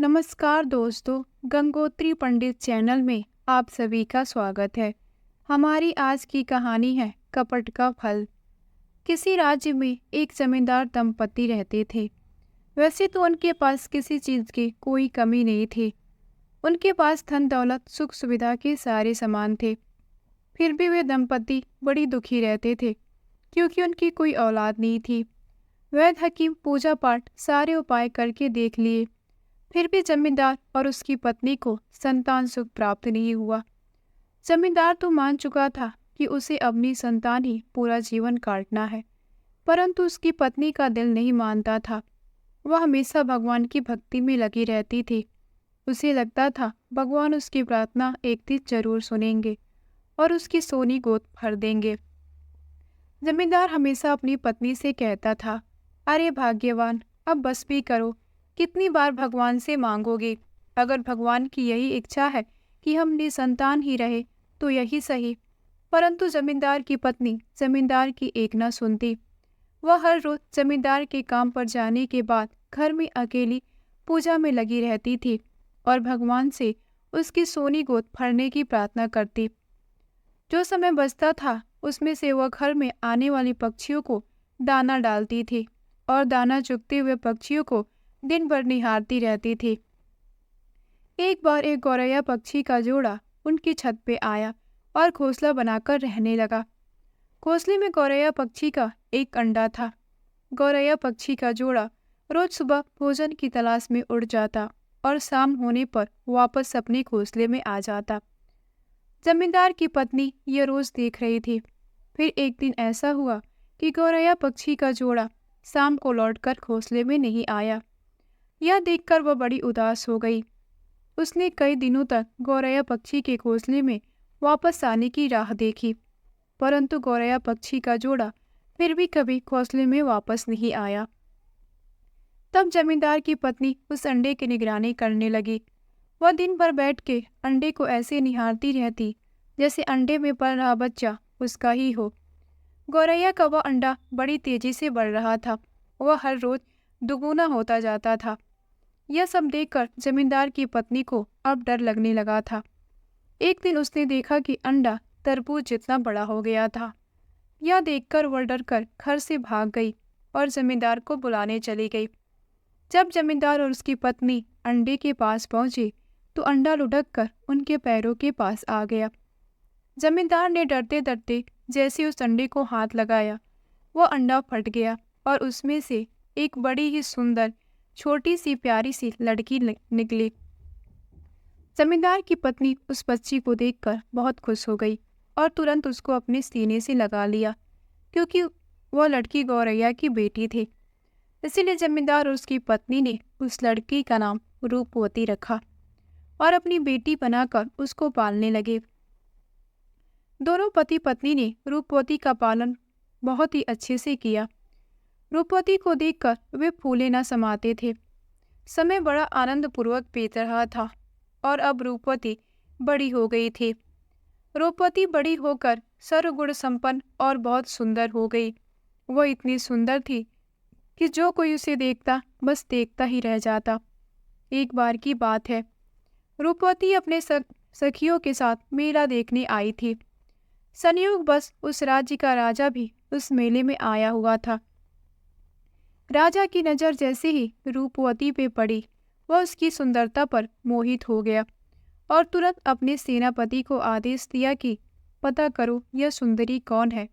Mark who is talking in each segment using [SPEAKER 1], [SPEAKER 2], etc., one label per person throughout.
[SPEAKER 1] नमस्कार दोस्तों, गंगोत्री पंडित चैनल में आप सभी का स्वागत है। हमारी आज की कहानी है कपट का फल। किसी राज्य में एक जमींदार दंपति रहते थे। वैसे तो उनके पास किसी चीज की कोई कमी नहीं थी। उनके पास धन दौलत सुख सुविधा के सारे सामान थे। फिर भी वे दंपति बड़ी दुखी रहते थे क्योंकि उनकी कोई औलाद नहीं थी। वैद्य हकीम पूजा पाठ सारे उपाय करके देख लिए, फिर भी जमींदार और उसकी पत्नी को संतान सुख प्राप्त नहीं हुआ। जमींदार तो मान चुका था कि उसे अपनी संतान ही पूरा जीवन काटना है, परंतु उसकी पत्नी का दिल नहीं मानता था। वह हमेशा भगवान की भक्ति में लगी रहती थी। उसे लगता था भगवान उसकी प्रार्थना एक दिन जरूर सुनेंगे और उसकी सोनी गोद भर देंगे। जमींदार हमेशा अपनी पत्नी से कहता था, अरे भाग्यवान, अब बस भी करो, कितनी बार भगवान से मांगोगे। अगर भगवान की यही इच्छा है कि हम निसंतान ही रहे तो यही सही। परंतु जमींदार की पत्नी जमींदार की एक न सुनती। वह हर रोज जमींदार के काम पर जाने के बाद घर में अकेली पूजा में लगी रहती थी और भगवान से उसकी सोनी गोद भरने की प्रार्थना करती। जो समय बचता था उसमें से वह घर में आने वाली पक्षियों को दाना डालती थी और दाना चुगते हुए पक्षियों को दिन भर निहारती रहती थी। एक बार एक गौरैया पक्षी का जोड़ा उनकी छत पे आया और घोंसला बनाकर रहने लगा। घोंसले में गौरैया पक्षी का एक अंडा था। गौरैया पक्षी का जोड़ा रोज सुबह भोजन की तलाश में उड़ जाता और शाम होने पर वापस अपने घोंसले में आ जाता। जमींदार की पत्नी ये रोज देख रही थी। फिर एक दिन ऐसा हुआ कि गौरैया पक्षी का जोड़ा शाम को लौटकर घोंसले में नहीं आया। यह देखकर वह बड़ी उदास हो गई। उसने कई दिनों तक गौरैया पक्षी के घोंसले में वापस आने की राह देखी, परंतु गौरैया पक्षी का जोड़ा फिर भी कभी घोंसले में वापस नहीं आया। तब जमींदार की पत्नी उस अंडे की निगरानी करने लगी। वह दिन भर बैठ के अंडे को ऐसे निहारती रहती जैसे अंडे में पल रहा बच्चा उसका ही हो। गौरैया का वह अंडा बड़ी तेजी से बढ़ रहा था। वह हर रोज दुगुना होता जाता था। यह सब देखकर जमींदार की पत्नी को अब डर लगने लगा था। एक दिन उसने देखा कि अंडा तरबूज जितना बड़ा हो गया था। यह देखकर वह डरकर घर से भाग गई और जमींदार को बुलाने चली गई। जब जमींदार और उसकी पत्नी अंडे के पास पहुंचे तो अंडा लुढ़क कर उनके पैरों के पास आ गया। जमींदार ने डरते डरते जैसे उस अंडे को हाथ लगाया, वह अंडा फट गया और उसमें से एक बड़ी ही सुंदर छोटी सी प्यारी सी लड़की निकली। जमींदार की पत्नी उस बच्ची को देखकर बहुत खुश हो गई और तुरंत उसको अपने सीने से लगा लिया, क्योंकि वह लड़की गौरैया की बेटी थी। इसीलिए जमींदार और उसकी पत्नी ने उस लड़की का नाम रूपवती रखा और अपनी बेटी बनाकर उसको पालने लगे। दोनों पति पत्नी ने रूपवती का पालन बहुत ही अच्छे से किया। रूपवती को देखकर वे फूले न समाते थे। समय बड़ा आनंद पूर्वक बीत रहा था और अब रूपवती बड़ी हो गई थी। रूपवती बड़ी होकर सर्वगुण संपन्न और बहुत सुंदर हो गई। वह इतनी सुंदर थी कि जो कोई उसे देखता बस देखता ही रह जाता। एक बार की बात है, रूपवती अपने सखियों के साथ मेला देखने आई थी। संयोग बस उस राज्य का राजा भी उस मेले में आया हुआ था। राजा की नज़र जैसे ही रूपवती पे पड़ी, वह उसकी सुंदरता पर मोहित हो गया और तुरंत अपने सेनापति को आदेश दिया कि पता करो यह सुंदरी कौन है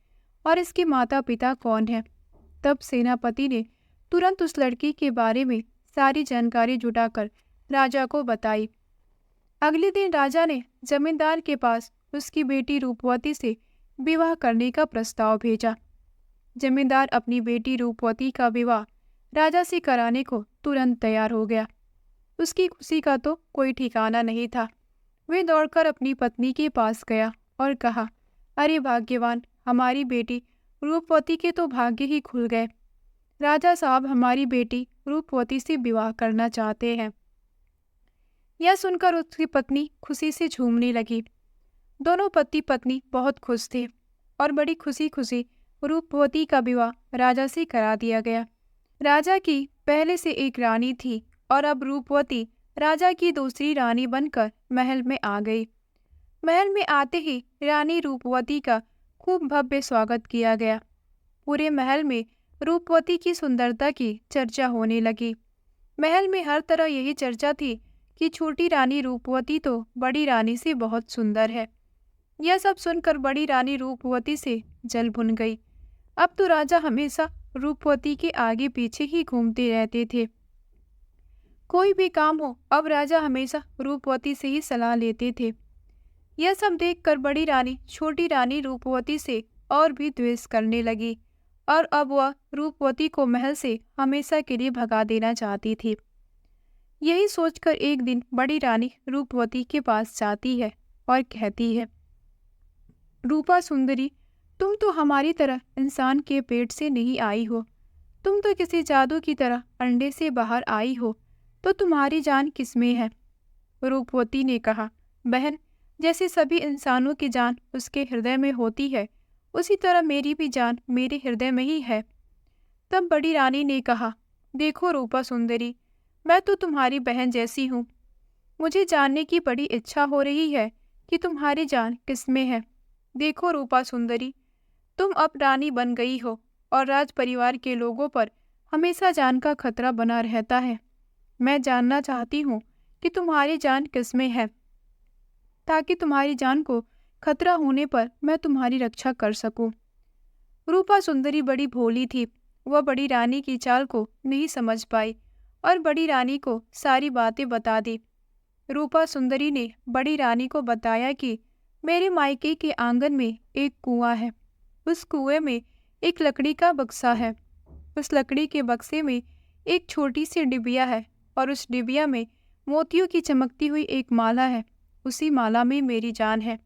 [SPEAKER 1] और इसके माता पिता कौन है। तब सेनापति ने तुरंत उस लड़की के बारे में सारी जानकारी जुटाकर राजा को बताई। अगले दिन राजा ने जमींदार के पास उसकी बेटी रूपवती से विवाह करने का प्रस्ताव भेजा। जमींदार अपनी बेटी रूपवती का विवाह राजा से कराने को तुरंत तैयार हो गया। उसकी खुशी का तो कोई ठिकाना नहीं था। वह दौड़कर अपनी पत्नी के पास गया और कहा, अरे भाग्यवान, हमारी बेटी रूपवती के तो भाग्य ही खुल गए। राजा साहब हमारी बेटी रूपवती से विवाह करना चाहते हैं। यह सुनकर उसकी पत्नी खुशी से झूमने लगी। दोनों पति पत्नी बहुत खुश थे और बड़ी खुशी खुशी रूपवती का विवाह राजा से करा दिया गया। राजा की पहले से एक रानी थी और अब रूपवती राजा की दूसरी रानी बनकर महल में आ गई। महल में आते ही रानी रूपवती का खूब भव्य स्वागत किया गया। पूरे महल में रूपवती की सुंदरता की चर्चा होने लगी। महल में हर तरह यही चर्चा थी कि छोटी रानी रूपवती तो बड़ी रानी से बहुत सुंदर है। यह सब सुनकर बड़ी रानी रूपवती से जल भुन गई। अब तो राजा हमेशा रूपवती के आगे पीछे ही घूमते रहते थे। कोई भी काम हो, अब राजा हमेशा रूपवती से ही सलाह लेते थे। यह सब देखकर बड़ी रानी छोटी रानी रूपवती से और भी द्वेष करने लगी और अब वह रूपवती को महल से हमेशा के लिए भगा देना चाहती थी। यही सोचकर एक दिन बड़ी रानी रूपवती के पास जाती है और कहती है, रूपा सुंदरी, तुम तो हमारी तरह इंसान के पेट से नहीं आई हो। तुम तो किसी जादू की तरह अंडे से बाहर आई हो, तो तुम्हारी जान किसमें है? रूपवती ने कहा, बहन, जैसे सभी इंसानों की जान उसके हृदय में होती है, उसी तरह मेरी भी जान मेरे हृदय में ही है। तब बड़ी रानी ने कहा, देखो रूपा सुंदरी, मैं तो तुम्हारी बहन जैसी हूँ। मुझे जानने की बड़ी इच्छा हो रही है कि तुम्हारी जान किसमें है। देखो रूपा सुंदरी, तुम अब रानी बन गई हो और राज परिवार के लोगों पर हमेशा जान का खतरा बना रहता है। मैं जानना चाहती हूँ कि तुम्हारी जान किसमें है, ताकि तुम्हारी जान को खतरा होने पर मैं तुम्हारी रक्षा कर सकूं। रूपा सुंदरी बड़ी भोली थी। वह बड़ी रानी की चाल को नहीं समझ पाई और बड़ी रानी को सारी बातें बता दी। रूपा सुंदरी ने बड़ी रानी को बताया कि मेरे मायके के आंगन में एक कुआं है। उस कुएं में एक लकड़ी का बक्सा है। उस लकड़ी के बक्से में एक छोटी सी डिबिया है और उस डिबिया में मोतियों की चमकती हुई एक माला है। उसी माला में मेरी जान है।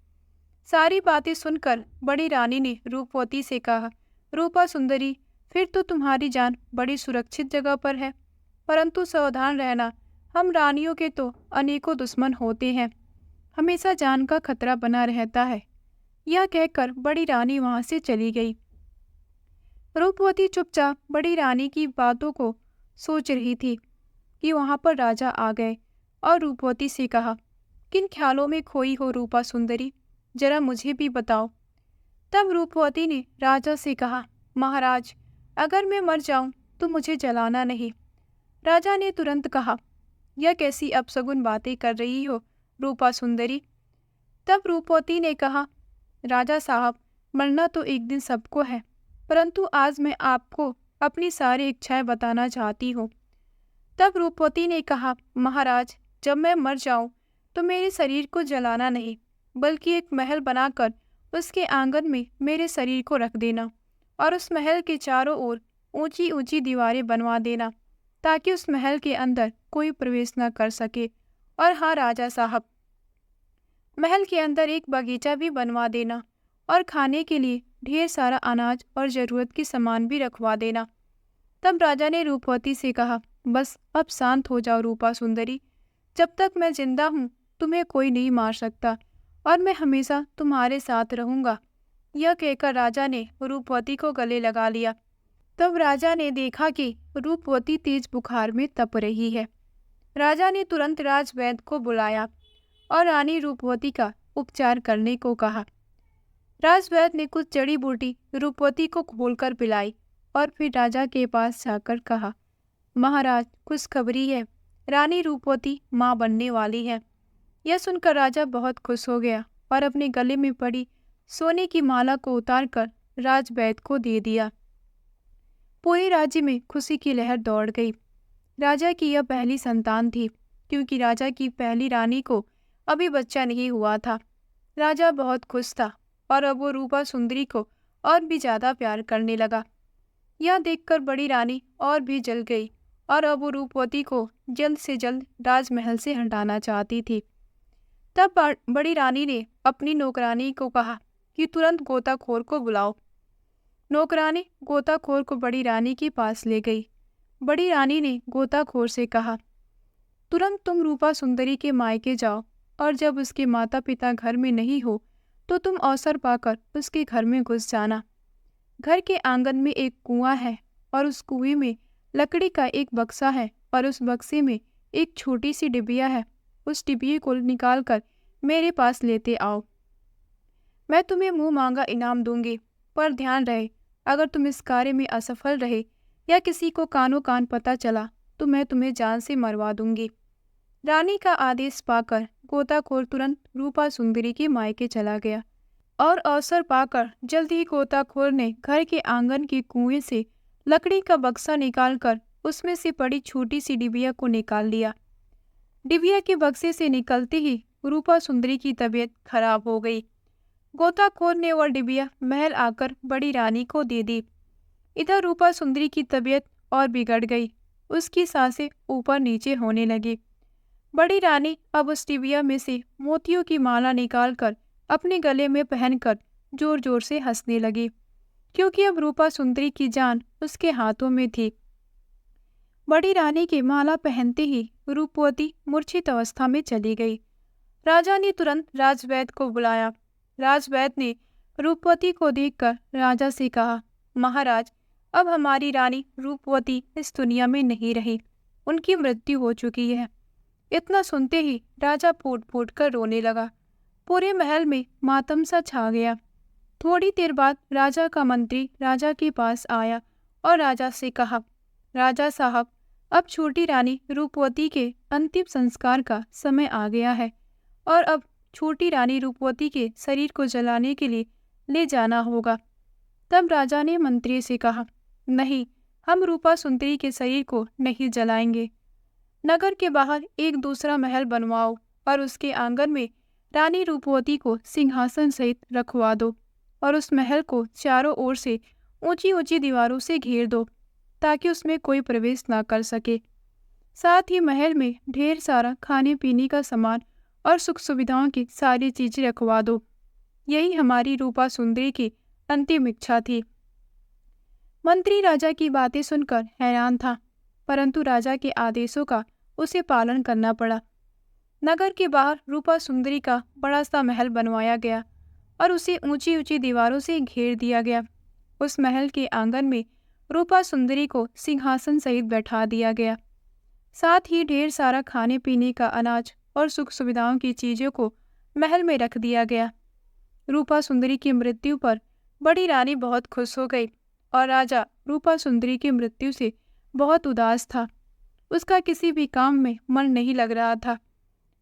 [SPEAKER 1] सारी बातें सुनकर बड़ी रानी ने रूपवती से कहा, रूपा सुंदरी, फिर तो तुम्हारी जान बड़ी सुरक्षित जगह पर है, परंतु सावधान रहना, हम रानियों के तो अनेकों दुश्मन होते हैं, हमेशा जान का खतरा बना रहता है। यह कहकर बड़ी रानी वहां से चली गई। रूपवती चुपचाप बड़ी रानी की बातों को सोच रही थी कि वहां पर राजा आ गए और रूपवती से कहा, किन ख्यालों में खोई हो रूपा सुंदरी, जरा मुझे भी बताओ। तब रूपवती ने राजा से कहा, महाराज, अगर मैं मर जाऊं तो मुझे जलाना नहीं। राजा ने तुरंत कहा, यह कैसी अपशगुन बातें कर रही हो रूपा सुंदरी। तब रूपवती ने कहा, राजा साहब, मरना तो एक दिन सबको है, परंतु आज मैं आपको अपनी सारी इच्छाएं बताना चाहती हूँ। तब रूपवती ने कहा, महाराज, जब मैं मर जाऊं तो मेरे शरीर को जलाना नहीं, बल्कि एक महल बनाकर उसके आंगन में मेरे शरीर को रख देना और उस महल के चारों ओर ऊंची ऊंची दीवारें बनवा देना, ताकि उस महल के अंदर कोई प्रवेश न कर सके। और हाँ राजा साहब, महल के अंदर एक बगीचा भी बनवा देना और खाने के लिए ढेर सारा अनाज और जरूरत की सामान भी रखवा देना। तब राजा ने रूपवती से कहा, बस अब शांत हो जाओ रूपा सुंदरी, जब तक मैं जिंदा हूँ तुम्हें कोई नहीं मार सकता और मैं हमेशा तुम्हारे साथ रहूंगा। यह कहकर राजा ने रूपवती को गले लगा लिया। तब राजा ने देखा कि रूपवती तेज बुखार में तप रही है। राजा ने तुरंत राजवैद्य को बुलाया और रानी रूपवती का उपचार करने को कहा। राजवैद्य ने कुछ जड़ी बूटी रूपवती को घोलकर पिलाई और फिर राजा के पास जाकर कहा, महाराज, खुशखबरी है, रानी रूपवती मां बनने वाली है। यह सुनकर राजा बहुत खुश हो गया और अपने गले में पड़ी सोने की माला को उतारकर राजवैद्य को दे दिया। पूरे राज्य में खुशी की लहर दौड़ गई। राजा की यह पहली संतान थी, क्योंकि राजा की पहली रानी को अभी बच्चा नहीं हुआ था। राजा बहुत खुश था और अब वो रूपा सुंदरी को और भी ज्यादा प्यार करने लगा। यह देखकर बड़ी रानी और भी जल गई और अब वो रूपवती को जल्द से जल्द राजमहल से हटाना चाहती थी। तब बड़ी रानी ने अपनी नौकरानी को कहा कि तुरंत गोताखोर को बुलाओ। नौकरानी गोताखोर को बड़ी रानी के पास ले गई। बड़ी रानी ने गोताखोर से कहा, तुरंत तुम रूपा सुंदरी के मायके जाओ और जब उसके माता पिता घर में नहीं हो तो तुम अवसर पाकर उसके घर में घुस जाना। घर के आंगन में एक कुआं है और उस कुएं में लकड़ी का एक बक्सा है और उस बक्से में एक छोटी सी डिबिया है, उस डिबिये को निकाल कर मेरे पास लेते आओ। मैं तुम्हें मुंह मांगा इनाम दूंगी, पर ध्यान रहे अगर तुम इस कार्य में असफल रहे या किसी को कानो कान पता चला तो मैं तुम्हें जान से मरवा दूंगी। रानी का आदेश पाकर गोताखोर तुरंत रूपा सुंदरी के मायके चला गया और अवसर पाकर जल्द ही गोताखोर ने घर के आंगन के कुएं से लकड़ी का बक्सा निकालकर उसमें से पड़ी छोटी सी डिबिया को निकाल लिया। डिबिया के बक्से से निकलते ही रूपा सुंदरी की तबीयत खराब हो गई। गोताखोर ने वह डिबिया महल आकर बड़ी रानी को दे दी। इधर रूपा सुंदरी की तबीयत और बिगड़ गई, उसकी सांसें ऊपर नीचे होने लगी। बड़ी रानी अब उस डिबिया में से मोतियों की माला निकालकर अपने गले में पहनकर जोर जोर से हंसने लगी, क्योंकि अब रूपा सुंदरी की जान उसके हाथों में थी। बड़ी रानी के माला पहनते ही रूपवती मूर्छित अवस्था में चली गई। राजा ने तुरंत राजवैद्य को बुलाया। राजवैद्य ने रूपवती को देखकर राजा से कहा, महाराज, अब हमारी रानी रूपवती इस दुनिया में नहीं रही, उनकी मृत्यु हो चुकी है। इतना सुनते ही राजा फूट फूट कर रोने लगा। पूरे महल में मातम सा छा गया। थोड़ी देर बाद राजा का मंत्री राजा के पास आया और राजा से कहा, राजा साहब, अब छोटी रानी रूपवती के अंतिम संस्कार का समय आ गया है और अब छोटी रानी रूपवती के शरीर को जलाने के लिए ले जाना होगा। तब राजा ने मंत्री से कहा, नहीं, हम रूपा सुंदरी के शरीर को नहीं जलाएंगे। नगर के बाहर एक दूसरा महल बनवाओ और उसके आंगन में रानी रूपवती को सिंहासन सहित रखवा दो और उस महल को चारों ओर से ऊंची ऊंची दीवारों से घेर दो ताकि उसमें कोई प्रवेश ना कर सके। साथ ही महल में ढेर सारा खाने पीने का सामान और सुख सुविधाओं की सारी चीजें रखवा दो। यही हमारी रूपा सुंदरी की अंतिम इच्छा थी। मंत्री राजा की बातें सुनकर हैरान था, परंतु राजा के आदेशों का उसे पालन करना पड़ा। नगर के बाहर रूपा सुंदरी का बड़ा सा महल बनवाया गया और उसे ऊंची ऊंची दीवारों से घेर दिया गया। उस महल के आंगन में रूपा सुंदरी को सिंहासन सहित बैठा दिया गया। साथ ही ढेर सारा खाने पीने का अनाज और सुख सुविधाओं की चीजों को महल में रख दिया गया। रूपा सुंदरी की मृत्यु पर बड़ी रानी बहुत खुश हो गई और राजा रूपा सुंदरी की मृत्यु से बहुत उदास था। उसका किसी भी काम में मन नहीं लग रहा था।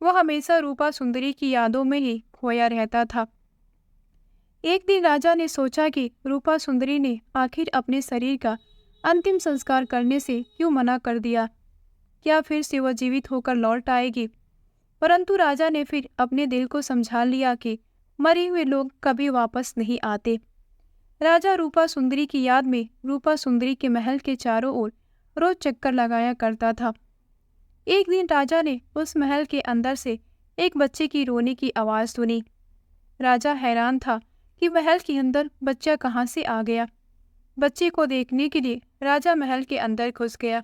[SPEAKER 1] वह हमेशा रूपा सुंदरी की यादों में ही खोया रहता था। एक दिन राजा ने सोचा कि रूपा सुंदरी ने आखिर अपने शरीर का अंतिम संस्कार करने से क्यों मना कर दिया। क्या फिर से वह जीवित होकर लौट आएगी? परंतु राजा ने फिर अपने दिल को समझा लिया कि मरे हुए लोग कभी वापस नहीं आते। राजा रूपा सुंदरी की याद में रूपा सुंदरी के महल के चारों ओर रोज चक्कर लगाया करता था। एक दिन राजा ने उस महल के अंदर से एक बच्चे की रोने की आवाज़ सुनी। राजा हैरान था कि महल के अंदर बच्चा कहाँ से आ गया। बच्चे को देखने के लिए राजा महल के अंदर घुस गया।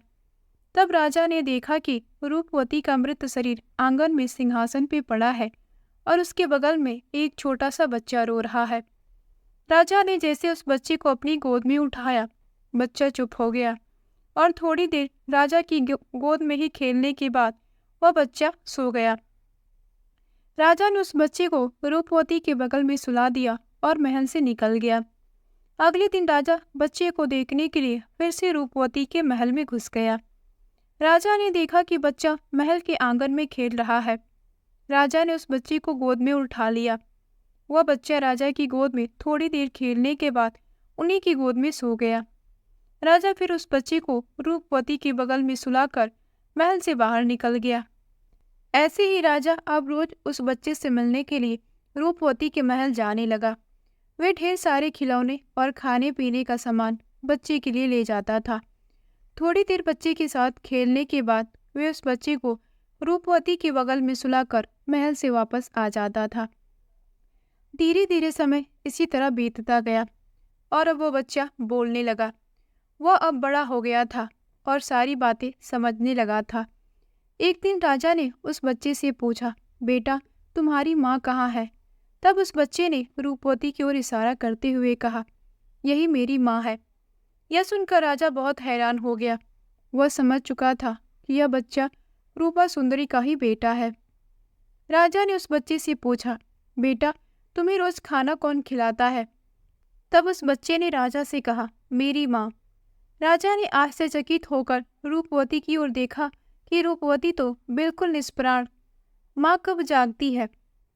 [SPEAKER 1] तब राजा ने देखा कि रूपवती का मृत शरीर आंगन में सिंहासन पे पड़ा है और उसके बगल में एक छोटा सा बच्चा रो रहा है। राजा ने जैसे उस बच्चे को अपनी गोद में उठाया, बच्चा चुप हो गया और थोड़ी देर राजा की गोद में ही खेलने के बाद वह बच्चा सो गया। राजा ने उस बच्चे को रूपवती के बगल में सुला दिया और महल से निकल गया। अगले दिन राजा बच्चे को देखने के लिए फिर से रूपवती के महल में घुस गया। राजा ने देखा कि बच्चा महल के आंगन में खेल रहा है। राजा ने उस बच्चे को गोद में उठा लिया। वह बच्चा राजा की गोद में थोड़ी देर खेलने के बाद उन्हीं की गोद में सो गया। राजा फिर उस बच्चे को रूपवती के बगल में सुलाकर महल से बाहर निकल गया। ऐसे ही राजा अब रोज उस बच्चे से मिलने के लिए रूपवती के महल जाने लगा। वे ढेर सारे खिलौने और खाने पीने का सामान बच्चे के लिए ले जाता था। थोड़ी देर बच्चे के साथ खेलने के बाद वे उस बच्चे को रूपवती के बगल में सुलाकर महल से वापस आ जाता था। धीरे धीरे समय इसी तरह बीतता गया और अब वो बच्चा बोलने लगा। वह अब बड़ा हो गया था और सारी बातें समझने लगा था। एक दिन राजा ने उस बच्चे से पूछा, बेटा, तुम्हारी माँ कहाँ है? तब उस बच्चे ने रूपवती की ओर इशारा करते हुए कहा, यही मेरी माँ है। यह सुनकर राजा बहुत हैरान हो गया। वह समझ चुका था कि यह बच्चा रूपा सुंदरी का ही बेटा है। राजा ने उस बच्चे से पूछा, बेटा तुम्हें रोज खाना कौन खिलाता है? तब उस बच्चे ने राजा से कहा, मेरी माँ। राजा ने आश्चर्यचकित होकर रूपवती की ओर देखा कि रूपवती तो बिल्कुल निष्प्राण। माँ कब जागती है?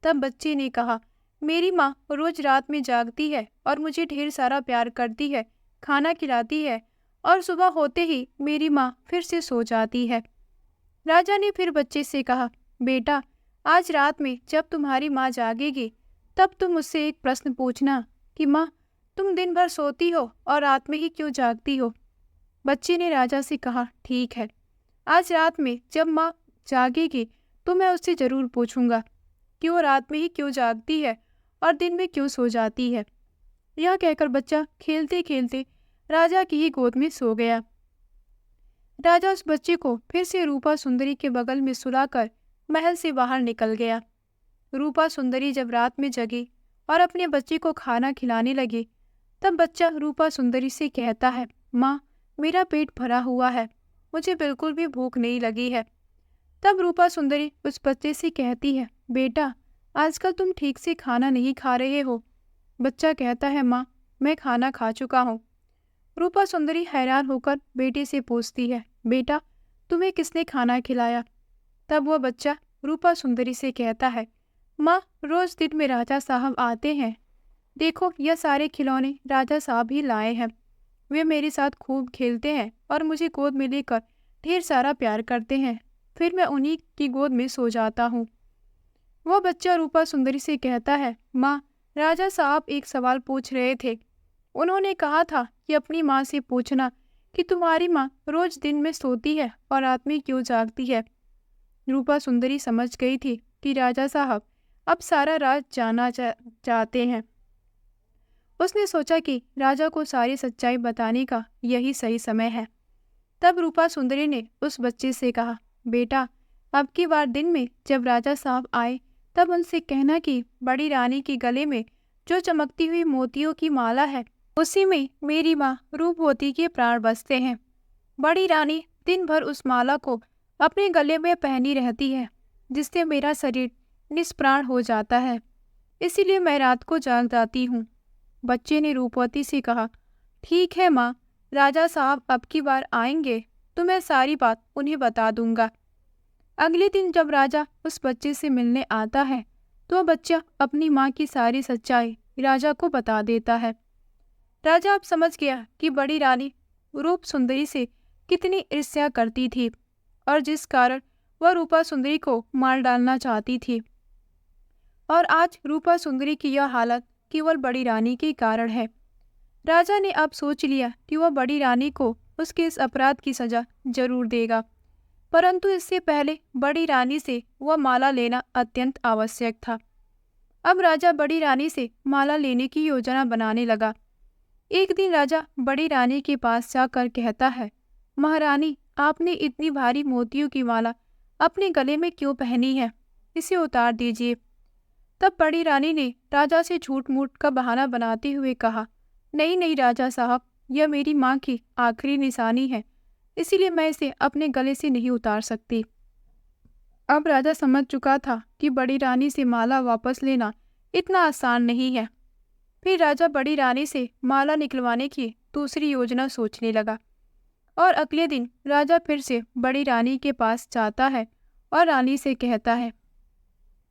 [SPEAKER 1] तब बच्चे ने कहा, मेरी माँ रोज रात में जागती है और मुझे ढेर सारा प्यार करती है, खाना खिलाती है और सुबह होते ही मेरी माँ फिर से सो जाती है। राजा ने फिर बच्चे से कहा, बेटा आज रात में जब तुम्हारी माँ जागेगी तब तुम मुझसे एक प्रश्न पूछना कि माँ तुम दिन भर सोती हो और रात में ही क्यों जागती हो? बच्चे ने राजा से कहा, ठीक है, आज रात में जब माँ जागेगी तो मैं उससे जरूर पूछूंगा कि वो रात में ही क्यों जागती है और दिन में क्यों सो जाती है। यह कहकर बच्चा खेलते खेलते राजा की ही गोद में सो गया। राजा उस बच्चे को फिर से रूपा सुंदरी के बगल में सुलाकर महल से बाहर निकल गया। रूपा सुंदरी जब रात में जगी और अपने बच्चे को खाना खिलाने लगी, तब बच्चा रूपा सुंदरी से कहता है, माँ मेरा पेट भरा हुआ है, मुझे बिल्कुल भी भूख नहीं लगी है। तब रूपा सुंदरी उस बच्चे से कहती है, बेटा आजकल तुम ठीक से खाना नहीं खा रहे हो। बच्चा कहता है, माँ मैं खाना खा चुका हूँ। रूपा सुंदरी हैरान होकर बेटे से पूछती है, बेटा तुम्हें किसने खाना खिलाया? तब वह बच्चा रूपा सुंदरी से कहता है, माँ रोज दिन में राजा साहब आते हैं, देखो यह सारे खिलौने राजा साहब ही लाए हैं। वे मेरे साथ खूब खेलते हैं और मुझे गोद में लेकर ढेर सारा प्यार करते हैं, फिर मैं उन्हीं की गोद में सो जाता हूँ। वह बच्चा रूपा सुंदरी से कहता है, माँ राजा साहब एक सवाल पूछ रहे थे। उन्होंने कहा था कि अपनी माँ से पूछना कि तुम्हारी माँ रोज दिन में सोती है और रात में क्यों जागती है। रूपा सुंदरी समझ गई थी कि राजा साहब अब सारा राज जानना चाहते हैं। उसने सोचा कि राजा को सारी सच्चाई बताने का यही सही समय है। तब रूपा सुंदरी ने उस बच्चे से कहा, बेटा अब की बार दिन में जब राजा साहब आए तब उनसे कहना कि बड़ी रानी के गले में जो चमकती हुई मोतियों की माला है उसी में मेरी माँ रूपवती के प्राण बसते हैं। बड़ी रानी दिन भर उस माला को अपने गले में पहनी रहती है, जिससे मेरा शरीर निष्प्राण हो जाता है, इसीलिए मैं रात को जाग जाती हूँ। बच्चे ने रूपवती से कहा, ठीक है माँ, राजा साहब अब की बार आएंगे तो मैं सारी बात उन्हें बता दूंगा। अगले दिन जब राजा उस बच्चे से मिलने आता है तो बच्चा अपनी माँ की सारी सच्चाई राजा को बता देता है। राजा अब समझ गया कि बड़ी रानी रूप सुंदरी से कितनी ईर्ष्या करती थी और जिस कारण वह रूपा सुंदरी को मार डालना चाहती थी। और आज रूपा सुंदरी की यह हालत केवल बड़ी रानी के कारण है। राजा ने अब सोच लिया कि वह बड़ी रानी को उसके इस अपराध की सजा जरूर देगा, परंतु इससे पहले बड़ी रानी से वह माला लेना अत्यंत आवश्यक था। अब राजा बड़ी रानी से माला लेने की योजना बनाने लगा। एक दिन राजा बड़ी रानी के पास जाकर कहता है, महारानी आपने इतनी भारी मोतियों की माला अपने गले में क्यों पहनी है? इसे उतार दीजिए। तब बड़ी रानी ने राजा से झूठ मूठ का बहाना बनाते हुए कहा, नहीं नहीं राजा साहब, यह मेरी माँ की आखिरी निशानी है, इसीलिए मैं इसे अपने गले से नहीं उतार सकती। अब राजा समझ चुका था कि बड़ी रानी से माला वापस लेना इतना आसान नहीं है। फिर राजा बड़ी रानी से माला निकलवाने की दूसरी योजना सोचने लगा और अगले दिन राजा फिर से बड़ी रानी के पास जाता है और रानी से कहता है,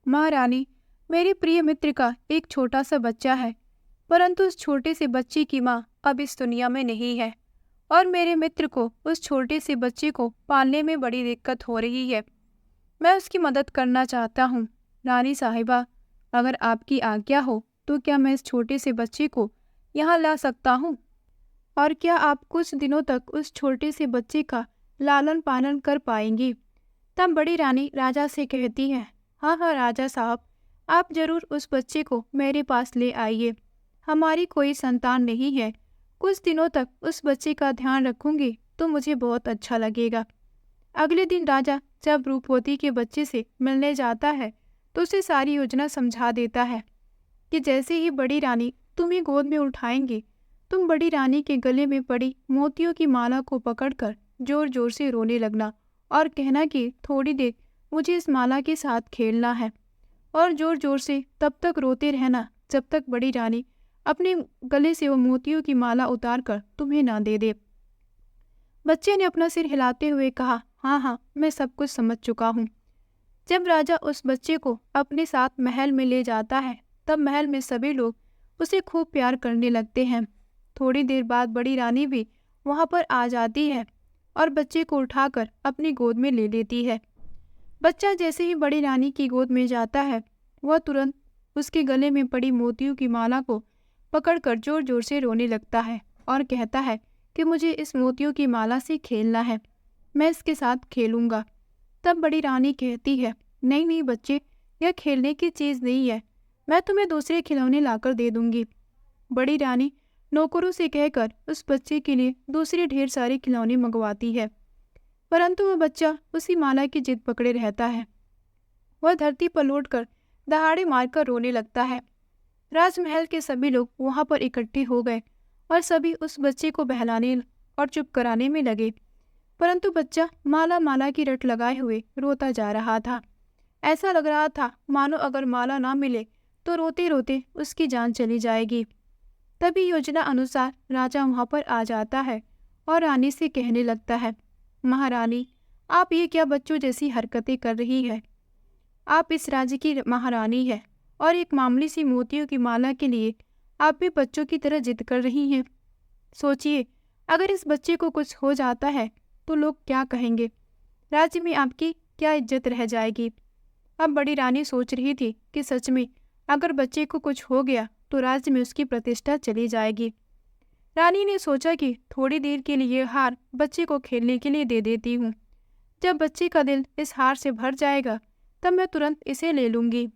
[SPEAKER 1] महारानी मेरे प्रिय मित्र का एक छोटा सा बच्चा है, परंतु उस छोटे से बच्चे की माँ अब इस दुनिया में नहीं है और मेरे मित्र को उस छोटे से बच्चे को पालने में बड़ी दिक्कत हो रही है। मैं उसकी मदद करना चाहता हूँ। रानी साहिबा, अगर आपकी आज्ञा हो तो क्या मैं इस छोटे से बच्चे को यहाँ ला सकता हूँ? और क्या आप कुछ दिनों तक उस छोटे से बच्चे का लालन पालन कर पाएंगी? तब बड़ी रानी राजा से कहती है, हाँ हाँ राजा साहब, आप जरूर उस बच्चे को मेरे पास ले आइए। हमारी कोई संतान नहीं है, कुछ दिनों तक उस बच्चे का ध्यान रखूंगी तो मुझे बहुत अच्छा लगेगा। अगले दिन राजा जब रूपवती के बच्चे से मिलने जाता है तो उसे सारी योजना समझा देता है कि जैसे ही बड़ी रानी तुम्हें गोद में उठाएंगी, तुम बड़ी रानी के गले में पड़ी मोतियों की माला को पकड़कर जोर जोर से रोने लगना और कहना कि थोड़ी देर मुझे इस माला के साथ खेलना है, और जोर जोर से तब तक रोते रहना जब तक बड़ी रानी अपने गले से वो मोतियों की माला उतार कर तुम्हें ना दे दे। बच्चे ने अपना सिर हिलाते हुए कहा, हाँ हाँ, मैं सब कुछ समझ चुका हूँ। जब राजा उस बच्चे को अपने साथ महल में ले जाता है, तब महल में सभी लोग उसे खूब प्यार करने लगते हैं। थोड़ी देर बाद बड़ी रानी भी वहां पर आ जाती है और बच्चे को उठाकर अपनी गोद में ले लेती है। बच्चा जैसे ही बड़ी रानी की गोद में जाता है, वह तुरंत उसके गले में पड़ी मोतियों की माला को पकड़कर जोर जोर से रोने लगता है और कहता है कि मुझे इस मोतियों की माला से खेलना है, मैं इसके साथ खेलूंगा। तब बड़ी रानी कहती है, नहीं नहीं बच्चे, यह खेलने की चीज़ नहीं है, मैं तुम्हें दूसरे खिलौने लाकर दे दूंगी। बड़ी रानी नौकरों से कहकर उस बच्चे के लिए दूसरे ढेर सारे खिलौने मंगवाती है, परंतु वह बच्चा उसी माला की जिद पकड़े रहता है। वह धरती पर लौटकर दहाड़े मारकर रोने लगता है। राजमहल के सभी लोग वहां पर इकट्ठे हो गए और सभी उस बच्चे को बहलाने और चुप कराने में लगे, परंतु बच्चा माला माला की रट लगाए हुए रोता जा रहा था। ऐसा लग रहा था मानो अगर माला ना मिले तो रोते रोते उसकी जान चली जाएगी। तभी योजना अनुसार राजा वहां पर आ जाता है और रानी से कहने लगता है, महारानी, आप ये क्या बच्चों जैसी हरकतें कर रही है? आप इस राज्य की महारानी है और एक मामूली सी मोतियों की माला के लिए आप भी बच्चों की तरह जिद कर रही हैं। सोचिए, अगर इस बच्चे को कुछ हो जाता है तो लोग क्या कहेंगे? राज्य में आपकी क्या इज्जत रह जाएगी? अब बड़ी रानी सोच रही थी कि सच में अगर बच्चे को कुछ हो गया तो राज्य में उसकी प्रतिष्ठा चली जाएगी। रानी ने सोचा कि थोड़ी देर के लिए हार बच्चे को खेलने के लिए दे देती हूँ। जब बच्चे का दिल इस हार से भर जाएगा तब मैं तुरंत इसे ले लूंगी।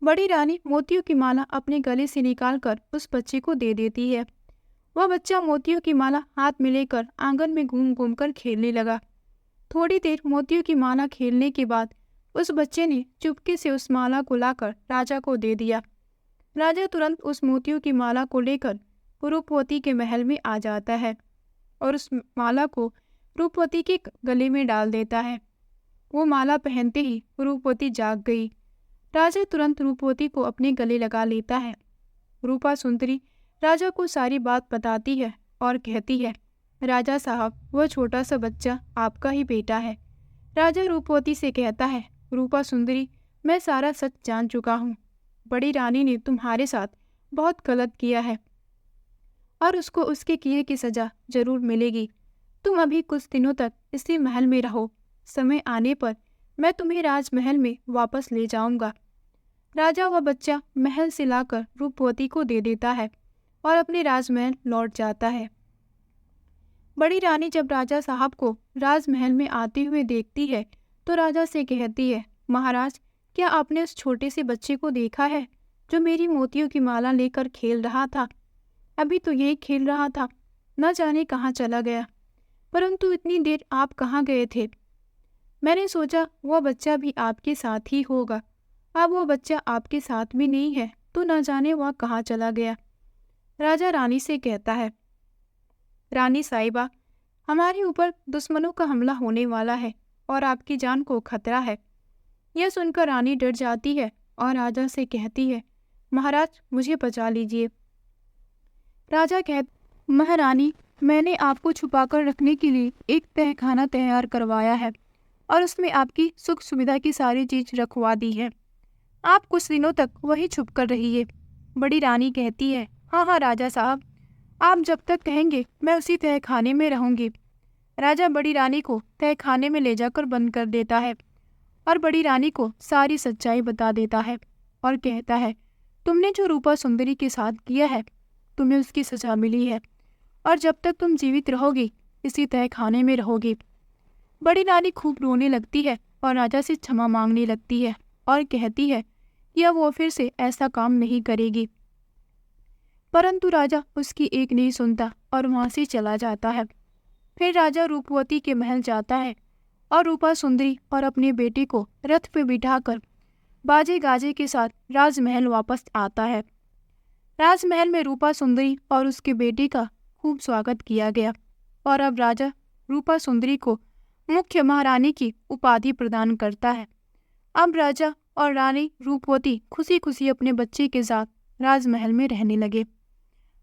[SPEAKER 1] बड़ी रानी मोतियों की माला अपने गले से निकालकर उस बच्चे को दे देती है। वह बच्चा मोतियों की माला हाथ में लेकर आंगन में घूम घूम कर खेलने लगा। थोड़ी देर मोतियों की माला खेलने के बाद उस बच्चे ने चुपके से उस माला को लाकर राजा को दे दिया। राजा तुरंत उस मोतियों की माला को लेकर रूपवती के महल में आ जाता है और उस माला को रूपवती के गले में डाल देता है। वो माला पहनते ही रूपवती जाग गई। राजा तुरंत रूपवती को अपने गले लगा लेता है। रूपा सुंदरी राजा को सारी बात बताती है और कहती है, राजा साहब, वह छोटा सा बच्चा आपका ही बेटा है। राजा रूपवती से कहता है, रूपा सुंदरी, मैं सारा सच जान चुका हूँ। बड़ी रानी ने तुम्हारे साथ बहुत गलत किया है और उसको उसके किए की सजा जरूर मिलेगी। तुम अभी कुछ दिनों तक इसी महल में रहो, समय आने पर मैं तुम्हें राजमहल में वापस ले जाऊंगा। राजा वह बच्चा महल से लाकर रूपवती को दे देता है और अपने राजमहल लौट जाता है। बड़ी रानी जब राजा साहब को राजमहल में आते हुए देखती है तो राजा से कहती है, महाराज, क्या आपने उस छोटे से बच्चे को देखा है जो मेरी मोतियों की माला लेकर खेल रहा था? अभी तो यही खेल रहा था, न जाने कहाँ चला गया। परंतु इतनी देर आप कहाँ गए थे? मैंने सोचा वह बच्चा भी आपके साथ ही होगा। अब वो बच्चा आपके साथ भी नहीं है तो न जाने वह कहाँ चला गया। राजा रानी से कहता है, रानी साहिबा, हमारे ऊपर दुश्मनों का हमला होने वाला है और आपकी जान को खतरा है। यह सुनकर रानी डर जाती है और राजा से कहती है, महाराज, मुझे बचा लीजिए। राजा कहते, महारानी, मैंने आपको छुपाकर रखने के लिए एक तहखाना तैयार करवाया है और उसमें आपकी सुख सुविधा की सारी चीज रखवा दी है। आप कुछ दिनों तक वही छुप कर रहिए। बड़ी रानी कहती है, हाँ हाँ राजा साहब, आप जब तक कहेंगे मैं उसी तहखाने में रहूंगी। राजा बड़ी रानी को तहखाने में ले जाकर बंद कर देता है और बड़ी रानी को सारी सच्चाई बता देता है और कहता है, तुमने जो रूपा सुंदरी के साथ किया है, तुम्हें उसकी सजा मिली है और जब तक तुम जीवित रहोगी इसी तहखाने में रहोगी। बड़ी रानी खूब रोने लगती है और राजा से क्षमा मांगने लगती है और कहती है कि अब वो फिर से ऐसा काम नहीं करेगी। परंतु राजा उसकी एक नहीं सुनता और वहां से चला जाता है। फिर राजा रूपवती के महल जाता है और रूपा सुंदरी और अपने बेटे को रथ पे बिठाकर बाजे गाजे के साथ राजमहल वापस आता है। राजमहल में रूपा सुंदरी और उसके बेटे का खूब स्वागत किया गया और अब राजा रूपा सुंदरी को मुख्य महारानी की उपाधि प्रदान करता है। अब राजा और रानी रूपवती खुशी खुशी अपने बच्चे के साथ राजमहल में रहने लगे।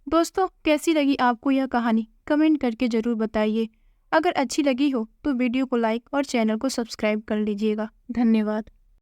[SPEAKER 1] दोस्तों, कैसी लगी आपको यह कहानी? कमेंट करके जरूर बताइए। अगर अच्छी लगी हो तो वीडियो को लाइक और चैनल को सब्सक्राइब कर लीजिएगा। धन्यवाद।